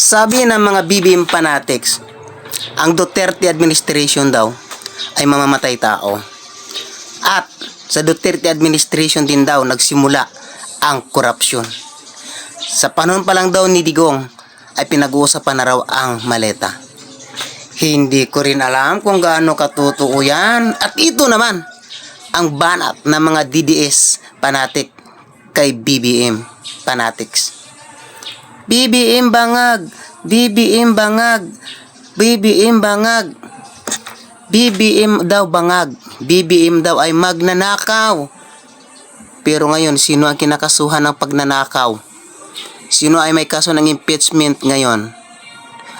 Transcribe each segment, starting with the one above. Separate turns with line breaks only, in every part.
Sabi ng mga BBM fanatics, ang Duterte administration daw ay mamamatay tao. At sa Duterte administration din daw nagsimula ang korupsyon. Sa panahon pa lang daw ni Digong ay pinag-uusapan na raw ang maleta. Hindi ko rin alam kung gaano katotoo yan. At ito naman ang banat ng mga DDS fanatic kay BBM fanatics. BBM bangag, BBM bangag, BBM bangag, BBM daw bangag, BBM daw ay magnanakaw. Pero ngayon, sino ang kinakasuhan ng pagnanakaw? Sino ay may kaso ng impeachment ngayon?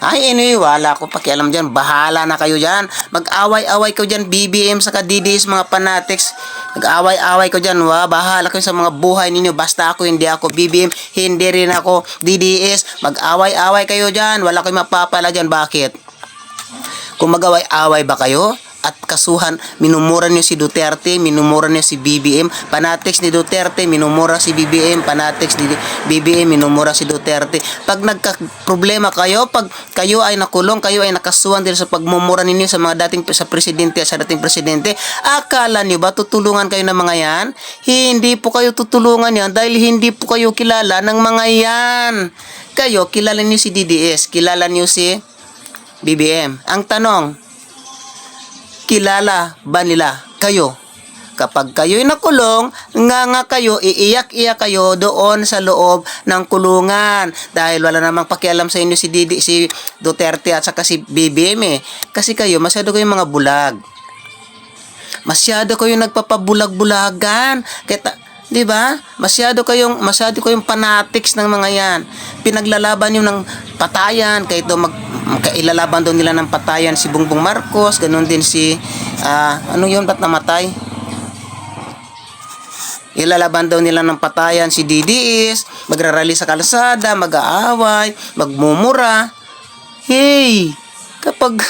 Ay, anyway, wala ko pakialam dyan. Bahala na kayo dyan. Mag-away-away ko dyan, BBM saka DDS, mga fanatics. Mag-away-away ko dyan. Bahala kayo sa mga buhay ninyo. Basta ako, hindi ako BBM. Hindi rin ako DDS. Mag-away-away kayo dyan. Wala kayong mapapala dyan. Bakit? Kung mag-away-away ba kayo? At kasuhan, minumura niyo si Duterte, minumura niyo si BBM, fanatics ni Duterte, minumura si BBM, fanatics ni BBM, minumura si Duterte. Pag nagka-problema kayo, pag kayo ay nakulong, kayo ay nakasuhan din sa pagmumura ninyo sa mga dating sa presidente at sa dating presidente, akala niyo ba tutulungan kayo ng mga yan? Hindi po kayo tutulungan yan dahil hindi po kayo kilala ng mga yan. Kayo, kilala niyo si DDS, kilala niyo si BBM. Ang tanong, kilala ba nila kayo? Kapag kayo'y nakulong, nga kayo, iiyak-iyak kayo doon sa loob ng kulungan. Dahil wala namang pakialam sa inyo si Duterte at saka si BBM eh. Kasi kayo, masyado kayong mga bulag. Masyado kayong nagpapabulag-bulagan. Kaya, di ba? Masyado kayong fanatics ng mga yan. Pinaglalaban nyo ng patayan, kahit ilalaban daw nila ng patayan si Bongbong Marcos, ganun din si ano yun, ba't namatay? Ilalaban daw nila ng patayan si DDS, magrarally sa kalsada, mag-aaway, magmumura. Hey, kapag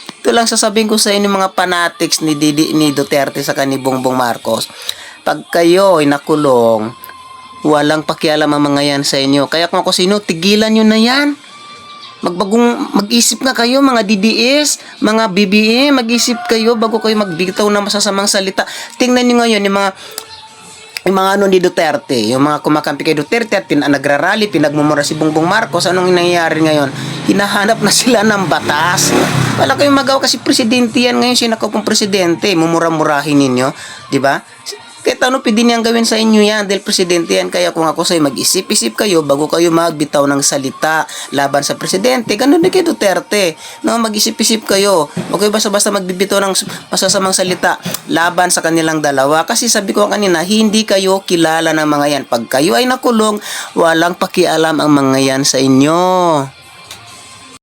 ito lang sasabihin ko sa inyo mga fanatics ni Duterte sa ni Bongbong Marcos, pag kayo ay nakulong, walang pakialam ang mga yan sa inyo. Kaya kung ako sino, tigilan nyo na yan. Mag-isip na kayo mga DDS, mga BBM, mag-isip kayo bago kayo magbitaw ng masasamang salita. Tingnan niyo ngayon yung mga ano ni Duterte, yung mga kumakampi kay Duterte at nagrarally, pinagmumura si Bongbong Marcos. Anong nangyayari ngayon? Hinahanap na sila ng batas. Wala kayong magawa kasi presidente yan ngayon, sinakopong presidente, mumura-murahin ninyo, di ba? Kahit ano pwede niyang gawin sa inyo yan dahil presidente yan. Kaya kung ako sa'yo, mag-isip-isip kayo bago kayo magbitaw ng salita laban sa presidente. Ganun din kay Duterte, no? Mag-isip-isip kayo, huwag kayo basta-basta magbibitaw ng masasamang salita laban sa kanilang dalawa. Kasi sabi ko kanina, hindi kayo kilala ng mga yan. Pag kayo ay nakulong, walang pakialam ang mga yan sa inyo.